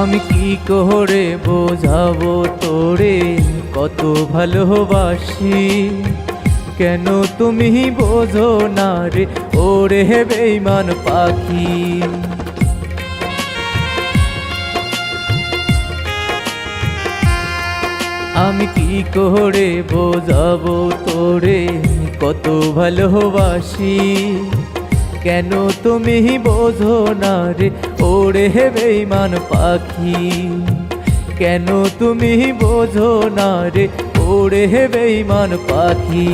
আমি কি করে বোঝাবো তোরে কত ভালোবাসি, কেন তুমি বোঝো না রে ওরে বেঈমান পাখি। আমি কি করে বোঝাবো তোরে কত ভালোবাসি, কেন তুমি বোঝো না রে ওরে বেঈমান পাখি। কেন তুমি বোঝো না রে ওরে বেঈমান পাখি।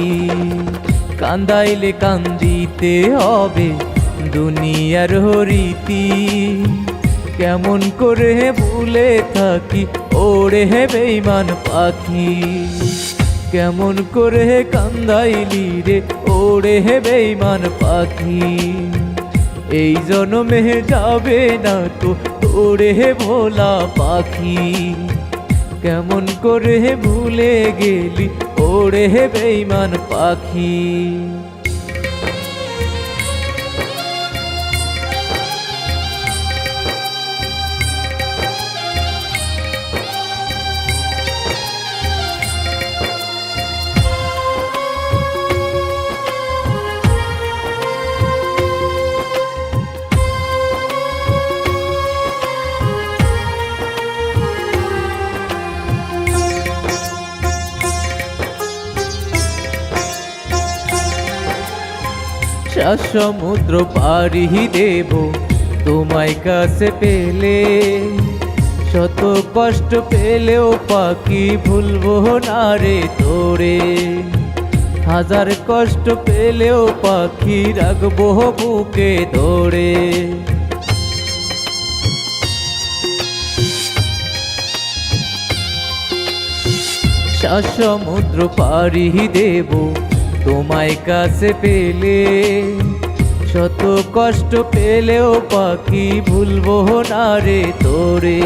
কান্দাইলে কান্দিতে হবে দুনিয়ার রীতি, কেমন করে ভুলে থাকি ওরে বেঈমান পাখি। কেমন করে কান্দাইলি রে ওরে বেঈমান পাখি। এই জন্মে যাবে না তো তোরে ভোলা পাখি, কেমন করে ভুলে গেলি ওরে বেঈমান পাখি। সমুদ্র পাড়ি দেব তোমায় কাছে পেলে, শত কষ্ট পেলেও পাখি ভুলবো না রে তোরে। হাজার কষ্ট পেলেও পাখি রাখবো বুকে ধরে। সমুদ্র পাড়ি দেব তোমায় কাছে পেলে, শত কষ্ট পেলেও পাখি ভুলবো না রে তোরে।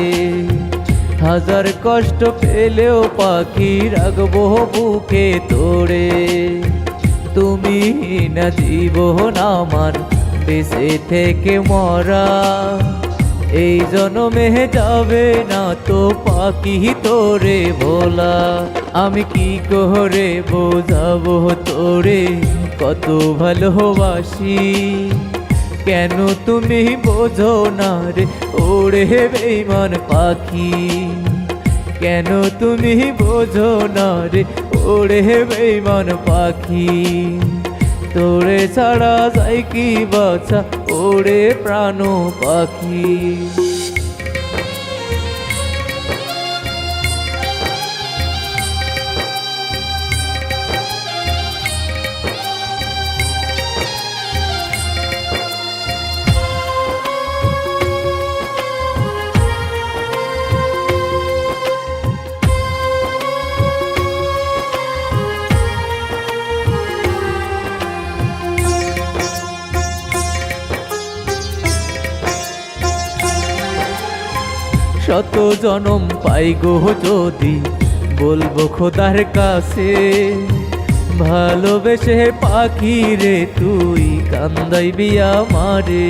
হাজার কষ্ট পেলেও পাখি রাখবো বুকে তোরে। তুমি না জীবন আমার বেঁচে থেকে মরা, এই জন্মে যাবে না তো পাখি তোরে ভোলা। আমি কি করে বোঝাবো তোরে কত ভালোবাসি, কেন তুমি বোঝো না রে ওরে বেঈমান পাখি। কেন তুমি বোঝো না রে ওরে বেঈমান পাখি। তোরে ছাড়া যাই কি বাছা ওরে প্রাণ পাখি। শত জনম পাই গো যদি বলবো খোদার কাছে, ভালোবেসে পাখি রে তুই কান্দাইবি আমারে।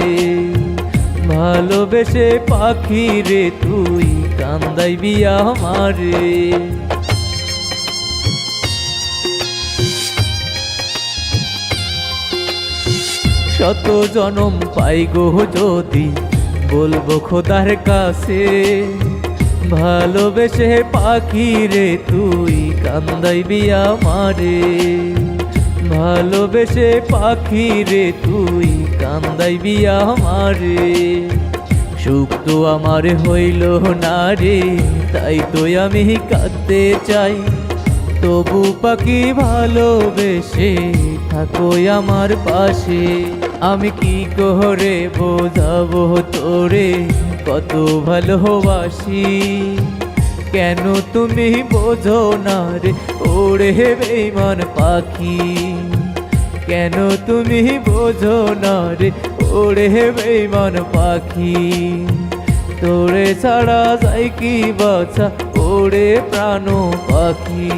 ভালোবেসে পাখি রে তুই কান্দাইবি আমারে। শত জনম পাই গো যদি বলবো খোদার কাছে, ভালোবেসে পাখি রে তুই কান্দাইবি আমারে। ভালোবেসে পাখি রে তুই কান্দাইবি আমারে। সুখ তো আমার হইল না রে, তাই তো আমি কাঁদতে চাই। তবু পাখি ভালোবেসে থাকো আমার পাশে। আমি কি করে বোঝাবো তোরে কত ভালোবাসি, কেন তুমি বোঝো না রে ওরে বেঈমান পাখি। কেন তুমি বোঝো না রে ওরে বেঈমান পাখি। তোরে ছাড়া যাই কি বাছা ওরে প্রাণ পাখি।